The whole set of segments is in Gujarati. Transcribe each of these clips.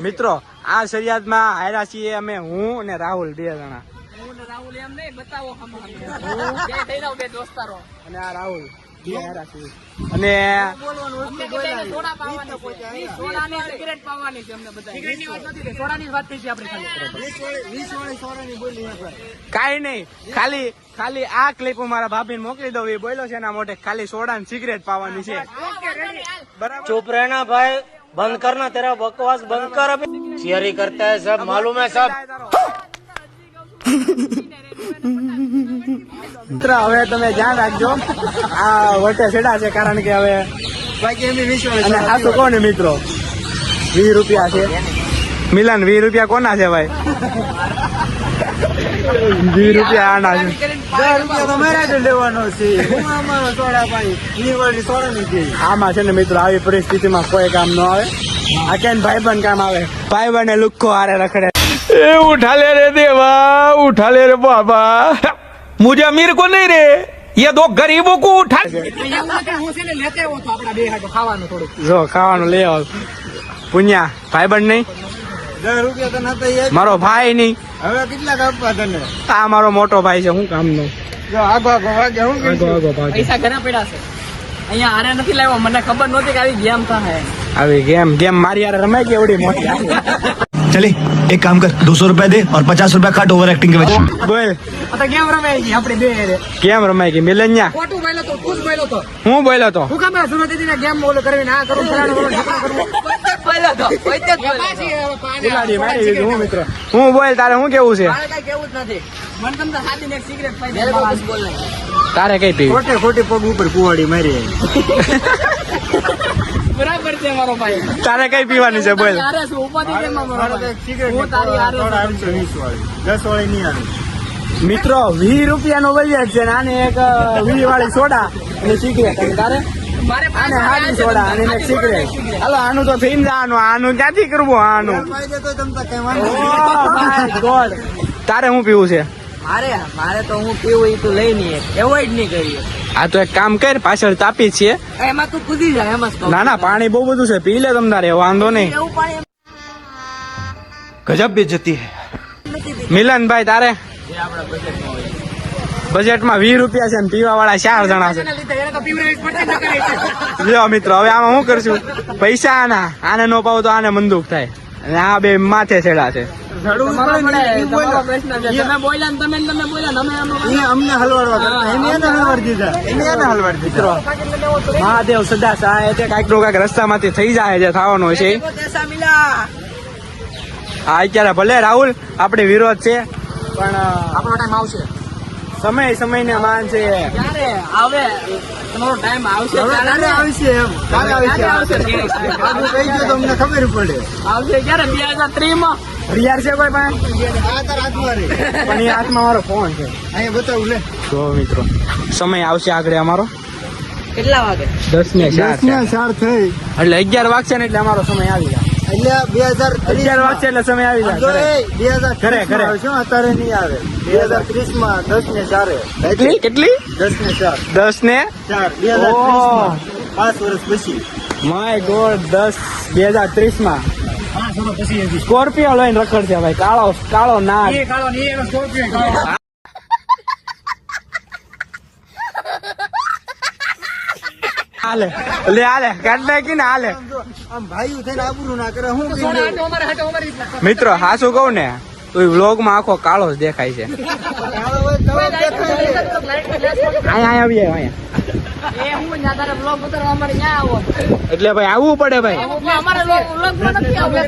મિત્રો આ શરિયાતમાં હાર્યા છીએ અમે, હું અને રાહુલ 2 જણા. રાહુલ એમ નહીં બતાવો બે દોસ્તારો અને આ રાહુલ અને કઈ નહીં, ખાલી આ ક્લિપ મારા ભાભી ને મોકલી દઉં. એ બોલ્યો છે એના મોઢે ખાલી સોડા ને સિગરેટ પાવાની છે. बराबर चुप रहना भाई, बंद करना तेरा बकवास बंद कर. अभी शेयरिंग करता है सब मालूम है सब. મિત્ર હવે તમે ધ્યાન રાખજો, આ વટે છેડા છે કારણ કે હવે અને આ તો કોને મિત્રો 20 રૂપિયા છે. મિલન 20 રૂપિયા કોના છે ભાઈ? 20 રૂપિયા આના છે. 10 રૂપિયા તો મારા જ લેવાનો છે. હું આમાં સોડા પાઈ 20 વાળી સોડા નથી. આમાં છે ને મિત્રો આવી પરિસ્થિતિમાં કોઈ કામ ન આવે. આ કેમ ભાઈબંધ કામ આવે? ભાઈબંધ ને લુખ્ખો હારે રખડે. उठा ले रे देवा, उठा ले रे बाबा, मुझे अमीर को नहीं रे, ये दो गरीबों को उठा. જો ખાવાનું લઈ આવ પુણ્યા. ભાઈબંધ નહીં, 10 રૂપિયા તો નતા. મારો ભાઈ નહીં. હવે કેટલા કાપવા તને? આ મારો મોટો ભાઈ છે. શું કામ નો જો આગો વાગે હું પૈસા ઘણા પડ્યા છે અહીંયા. આને નથી લાવ્યો, મને ખબર નહોતી કે આવી ગેમ થાય. આવી ગેમ મારી યાર રમાઈ ગઈ એવડી મોટી. चले एक काम कर 200 रुपया दे और 50 रुपया काट ओवर एक्टिंग के वजह से. બોલ તો ગેમ રમાઈ ગઈ આપણે બે. કેમ રમાઈ ગઈ મિલન્યા? ખોટું બોલ્યો તો તું જ બોલ્યો તો. હું બોલ્યો તો હું કામ સુરત દીદી ગેમ ઓલો કરવી આ કરું ફલાણું બોલ્યો તો બિલાડી મારી દીધી. હું મિત્રો હું બોલ, તારે શું કેવું છે? મારે કઈ કેવું જ નથી. મને તમને સાદી ને એક સિગરેટ પાઈ દે. બોલ તારે કઈ પીવી? ખોટી પગ ઉપર કુવાડી મારી. બરાબર છે મારો ભાઈ. તારે કઈ પીવાની છે બોલ? તારે શું ઉપાધિ કેમ મારો ભાઈ? સિગરેટ હું તારી હારે 20 વાળી 10 વાળી નહીં આવે. મિત્રો 20 રૂપિયાનો બજેટ છે ને આને એક 20 વાળી સોડા અને સિગરેટ. અને તારે મારે આને હાડી સોડા અને એક સિગરેટ. હાલો આનું તો થઈને જવાનું. આનું ક્યાંથી કરવું? આનું ફાયદો તો તમ તો કઈ ઓ વાંધો માય ગોડ. તારે શું પીવું છે? મારે તો હું પીવું એ તું લઈ નહીં એવોઈડ નહીં કરીએ. આ તો એક કામ કર, પાછળ તાપી છે. એમાં તું કૂદી જાય એમ જ કહું. ના પાણી બહુ બધું છે, પી લે તમ તારે, વાંધો નહીં. એવું પાણી गजब बेइज्जती है. મિલનભાઈ તારે બજેટમાં 20 રૂપિયા છે ને પીવા વાળા 4 જણા છે. લીધે એને તો પીવડાવી પડશે ને કરે. જો મિત્રો હવે આમાં શું કરશું? પૈસા આને નો પાવ તો આને મંદુક થાય. અને આ બે માથે છેડા છે. તમારો પ્રશ્ન છે. તમે બોલ્યા ને તમે બોલ્યા ને અમે અમને હલવાડવા કરતા એને હલવાડી દીધા. એને હલવાડી દીધા. મહાદેવ સદા સહાય છે. કાંઈક નો કાંઈક રસ્તામાંથી થઈ જાય છે, થવાનું છે. પૈસા મિલા આ અત્યારે ભલે રાહુલ આપણે વિરોધ છે પણ આપણો ટાઈમ આવશે. સમય માન છે. ક્યારે આવે તમારો ટાઈમ આવશે ક્યારે આવશે એમ? કાલે આવશે. આગળ કહી દો તો અમને ખબર પડે. આવશે ક્યારે 2023 માં હરિયાર છે કોઈ પાસે? આ તાર હાથમાં રે. પણ એ હાથમાં મારો ફોન છે. અહીંયા બતાવું લે. જો મિત્રો સમય આવશે આગળ અમારો કેટલા વાગે? 10 ને 4 થઈ એટલે 11 વાગશે ને એટલે અમારો સમય આવી જાય. એટલે 11 વાગશે એટલે સમય આવી જાય. ઘરે. અત્યારે નહીં આવે. 2030 માં 10 ને 4 કેટલી 10 ને 4 10 ને 4 2030 માં 5 વર્ષ પછી. માય ગોડ 2030 માં સ્કોર્પિયો લઈને રખડશે ભાઈ. કાળો નાગ. હાલે કાઢ નાખી ને હાલે. આમ ભાઈઓ થઈને આબરૂ ના કરે. હું મિત્રો હા શું કહું ને, તો વ્લોગ માં આખો કાળો જ દેખાય છે. અહીંયા આવી જાય અહીંયા. એ હું ત્યાં તારે બ્લોગ ઉતારવા અમારે ત્યાં આવો. એટલે ભાઈ આવવું પડે ભાઈ. અમારે બ્લોગમાં નથી આવવું.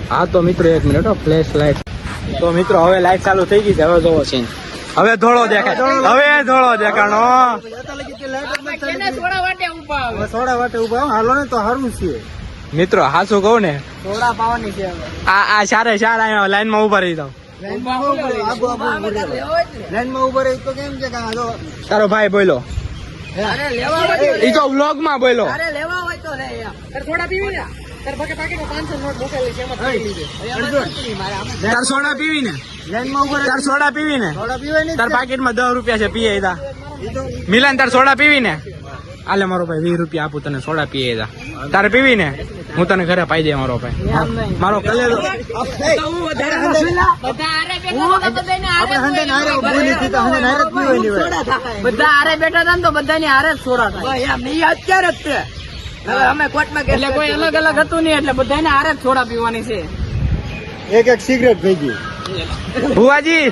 હા તો મિત્રો 1 મિનિટ ફ્લેશ લાઈટ. તો મિત્રો હવે લાઈટ ચાલુ થઈ ગઈ છે. હવે જોવો છે, હવે ધોળો દેખાય. હવે ધોળો દેખાણો. સોડા વાટે ઉભા હાલો ને તો સારું છે. મિત્રો હા શું કહું ને, થોડા પાવાની છે આ 4 અહીંયા લાઈન માં ઉભા રહી જાવ. લાઈનમાં ઉભા રહી તો કેમ છે કે આ જો તારો ભાઈ બોલો, અરે લેવા હોય એ તો વ્લોગ માં બોલો. અરે લેવા હોય તો લે યાર. થોડા પીવી ને તાર પાકેટ 500 નોટ મોકલેલી છે એમાં પડી લીધે. તાર સોડા પીવી ને, લાઈનમાં ઉભા તાર સોડા પીવી ને, સોડા પીવાય નહીં. તાર પાકીટમાં 10 રૂપિયા છે, પીએ જા. મિલન તાર સોડા પીવી ને, આલે મારો ભાઈ 20 રૂપિયા આપું તને, સોડા પીએ જા. તારે પીવી ને હું તને ઘરે પાઈ દે મારો ભાઈ. એમ નહીં. મારો કલેજો બધા આરે બેઠા હતા ને તો બધાની હારે જ સોડા થાય. અત્યારે જ છે. અમે કોર્ટમાં એટલે કોઈ અલગ અલગ હતું નહીં એટલે બધાને હારે જ સોડા પીવાની છે. એક એક સિગરેટ થઈ ગઈ. ભુવાજી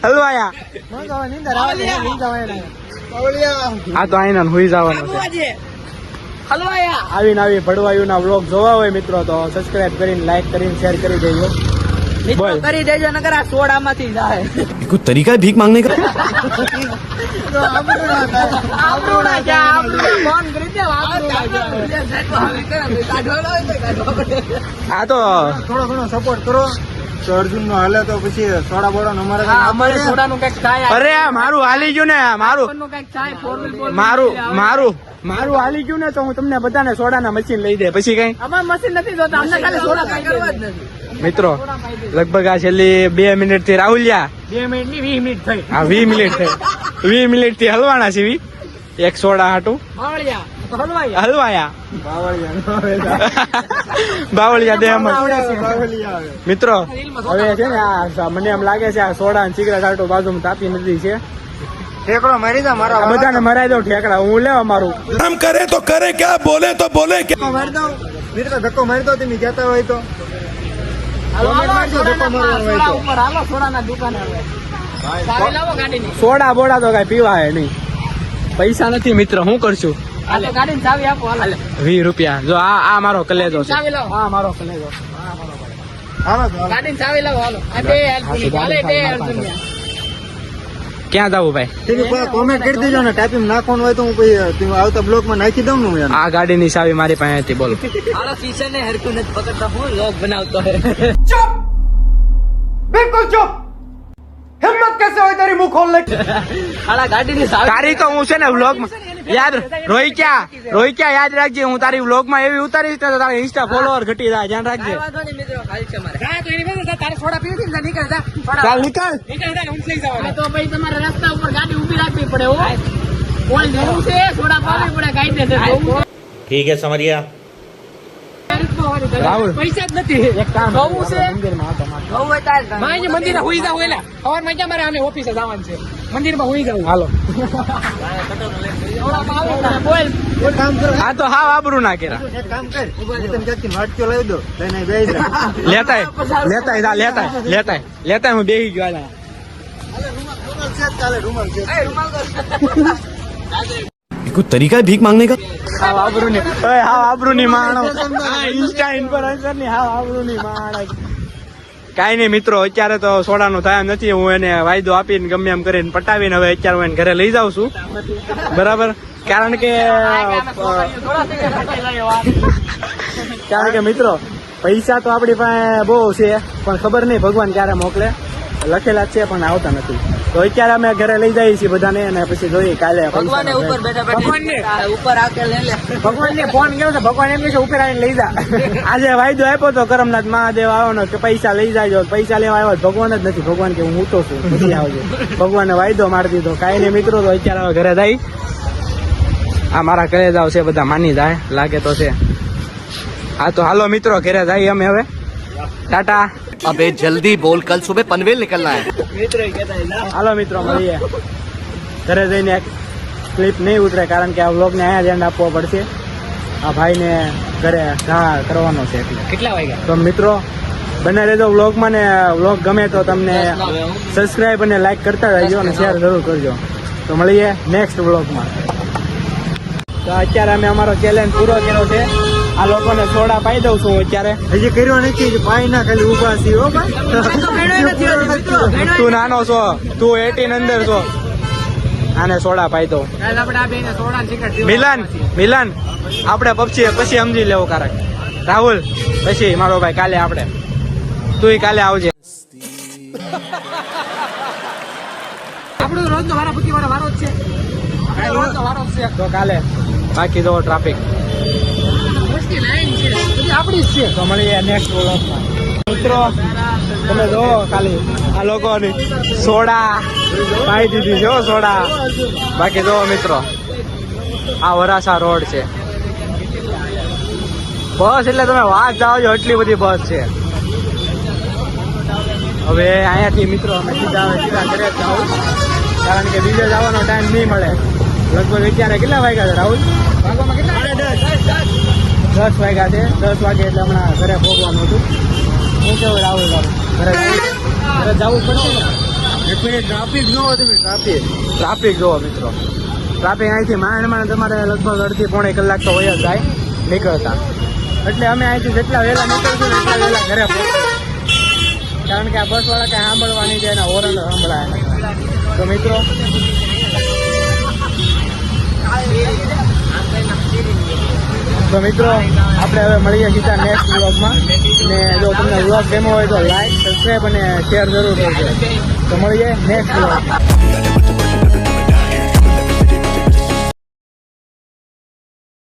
હલવાયા આ તો આઈના હુઈ જવાનો છે. હલવાયા આવીને આવી ભડવાયું ના વ્લોગ જોવા હોય મિત્રો તો સબસ્ક્રાઇબ કરીને લાઈક કરીને શેર કરી દેજો. બોલ. કરી દેજો નકર આ સોડામાંથી જાય. कुछ तरीका है भीख मांगने का? આપણું ના જા, આપણું ફોન કરી દે, આપણું ના જા. આ તો થોડો ઘણો સપોર્ટ કરો તો અર્જુન નો હાલે તો પછી સોડા બોડા નો અમારે હા, અમારે સોડાનું કંઈક થાય. અરે મારું હાલી ગયું ને મારું આપણનું કંઈક થાય, four wheel, four wheel. મારું હાલી ગયું ને તો હું તમને બધાને સોડાના મશીન લઈ દે પછી કઈ અમારે મશીન નથી જોતા, અમને ખાલી સોડા પાઈ કરવા જ નથી. મિત્રો લગભગ આ છેલ્લી 2 મિનિટ થી રાહુલિયા 2 મિનિટ ની 20 મિનિટ થઈ. આ 20 મિનિટ થઈ 20 મિનિટ થી હલવાના છે એક સોડા હાટું બાવળિયા, તો હલવાયા. હલવાયા બાવળિયા દેહમાં મિત્રો હવે છે ને આ મને એમ લાગે છે આ સોડા અને સિગરેટ હાટું બાજુમાં તાપી નદી છે. ઠેકડો મારી દો મારા આ બધાને મરાઈ દઉં ઠેકડા હું લેવા મારું. हम करे तो करे क्या बोले तो बोले क्या. મારી દો મિત્રો ધક્કો મારી દો તમે જતા હોય તો હાલો, હાલો, મારજો, ધક્કો મારવાનો હોય સોડા તો. ઉપર હાલો, સોડાના દુકાને હવે. ચાવી લાવો ગાડીની. સોડા બોડા તો કઈ પીવા હે નહીં. પૈસા નથી મિત્ર હું કરશું. આ તો ગાડીની ચાવી આપો, હાલો. 20 રૂપિયા જો આ મારો કલેજો છે. ચાવી લાવો. આ મારો કલેજો. હાલો તો ગાડીની ચાવી લાવો, હાલો. આ બે અર્જુનની, હાલે બે અર્જુનની. ક્યાં જવું ભાઈ? તમે કોમેન્ટ કરી દેજો ને ટાઈપિંગ નાખવાનું હોય તો હું પછી તમે આવતા બ્લોક માં નાખી દઉં ને હું યાર. આ ગાડીની ચાવી મારી પાસે હતી બોલો. હાલો, શીશે ને હરકું નથી પકડતા, હું લોક બનાવતો હે. હાલા ગાડીની ચાવી. તારી તો હું છે ને વ્લોગમાં યાદ રોહિક્યા યાદ રાખજે હું તારી વ્લોગમાં એવી ઉતારીશ ને તો તારા ઇન્સ્ટા ફોલોવર ઘટી જાય ધ્યાન રાખજે. કાંઈ વાંધો નહીં મિત્રો, ખાલી છે મારે. હા, તો એની પાસે તારે સોડા પીવી હતી ને, નીકળ જા. સોડા. ચાલ નીકળ. નીકળ જા, ઊંઘ લઈ જવાનું. તો ભાઈ તમારે રસ્તા ઉપર ગાડી ઊભી રાખવી પડે હો. કોઈ જરૂર છે સોડા પાવી પડે કાયદેસર. ठीक है समझ गया. રાહુલ. પૈસા જ નથી. એક કામ બહુ છે. માં મંદિર હોઈ જાવ એલા. હવે મજા મારે અમે ઓફિસે જવાનું છે. મંદિરમાં હોઈ જાવ. હાલો સોડા પાવી પડે. બોલ. એક કામ કરો આ તો હાવ આબરૂ ના કેરા. એક કામ કર હું તને ક્યાંકથી વાટક્યો લાવી દો લઈને બેસી જા. લેતાય હું બેહી ગયો હાલા. રૂમાલ છે જ કાલે રૂમાલ છે कुछ तरीका है भीख मांगने का? હાવ આબરૂની માણો આ ઇન્સ્ટા ઇન્ફ્લુએન્સર ની હાવ આબરૂની માણો. કાઈ નહીં મિત્રો અત્યારે તો સોડાનો થાય એમ નથી. હું એને વાયદો આપીને ગમે એમ કરીને પટાવીને હવે અત્યારે હું એને ઘરે લઈ જાઉં છું બરાબર. કારણ કે મિત્રો પૈસા તો આપણી પાસે બહુ છે પણ ખબર નહીં ભગવાન ક્યારે મોકલે. લખેલા જ છે પણ આવતા નથી. તો અત્યારે અમે ઘરે લઈ જઈએ છીએ બધાને અને પછી જોઈએ કાલે ભગવાને ઉપર બેઠા બેઠા ઉપર આકે લે લે. ભગવાનને ફોન કર્યો તો ભગવાન એમ કહે છે ઉપર આવીને લઈ જા. આજે વાયદો આપ્યો તો કરમનાથ મહાદેવ આવવાનો કે પૈસા લઈ જાજો. પૈસા લેવા આવ્યો ભગવાન જ નથી. ભગવાન કે હું ઊંટો છું પછી આવજો. ભગવાને વાયદો મારી દીધો. કાંઈ નહીં મિત્રો તો અત્યારે હવે ઘરે જાય. આ મારા ઘરે જાવ છે બધા માની જાય લાગે તો છે. હા તો હાલો મિત્રો ઘરે જાય અમે હવે. ટાટા. अबे जल्दी बोल, कल सुबह पनवेल निकलना है. હાલો મિત્રો મળીએ. ઘરે જઈને એક ક્લિપ નહીં ઉતરે કારણ કે આ વ્લોગ ને અહીંયા ધ્યાન આપવો પડશે. આ ભાઈને ઘરે ઘા કરવાનો છે એટલે. કેટલા વાગ્યા? તો મિત્રો બને રહેજો વ્લોગમાં ને વ્લોગ ગમે તો તમને સબસ્ક્રાઇબ અને લાઈક કરતા રહેજો અને શેર જરૂર કરજો. તો મળીએ નેક્સ્ટ વ્લોગમાં. તો અત્યારે અમે અમારો ચેલેન્જ પૂરો કર્યો છે. આ લોકોને સોડા પાઈ દઉં છું અત્યારે. હજી કર્યો નથી પાઈ ના ખાલી ઉભા છીએ હો ભાઈ. તું નાનો છો, તું 18 અંદર છો. આને સોડા પાઈ દઉં. આપણે આ બેને સોડા સિગરેટ મિલન આપણે પછી સમજી લેવું કારક. રાહુલ પછી મારો ભાઈ કાલે આપણે તું કાલે આવજે. આપણું રોજ નો વારો વારો જ છે. રોજ નો વારો જ છે. તો કાલે બાકી જો ટ્રાફિક મુશ્કેલ લાઈન છે બધી આપણી જ છે. તો મળીએ નેક્સ્ટ વ્લોગમાં. મિત્રો તમે જો ખાલી આ લોકોની સોડા પાઈ દીધી છે હો સોડા. બાકી જો મિત્રો આ વરાસા રોડ છે. બસ એટલે તમે વાત જાઓ છો, એટલી બધી બસ છે. હવે અહીંયાથી મિત્રો અમે સીધા ઘરે જ જાઉં, કારણ કે બીજે જવાનો ટાઈમ નહીં મળે. લગભગ અત્યારે કેટલા વાગ્યા છે રાહુલ? 10 વાગ્યા છે. 10 વાગે એટલે હમણાં ઘરે પહોંચવાનું હતું. શું કેવું રાહુલ? ઘરે જવું પડશે ને? એક મિનિટ, ટ્રાફિક જોવો તમે. ટ્રાફિક જોવો મિત્રો. ટ્રાફિક અહીંથી માંડ તમારે લગભગ અડધી પોણી કલાક તો હોય જ જાય નીકળતા. એટલે અમે અહીંથી જેટલા વહેલા નીકળશું ને એટલા વહેલા ઘરે પહોંચશું, કારણ કે આ બસવાળા કાંઈ સાંભળવાની છે, એના હોરન સાંભળાય. તો મિત્રો આપણે હવે મળીએ સીધા નેક્સ્ટ વ્લોગમાં. ને જો તમને વ્લોગ ગમ્યો હોય તો લાઈક, સબસ્ક્રાઈબ અને શેર જરૂર કરજો. તો મળીએ નેક્સ્ટ વ્લોગ.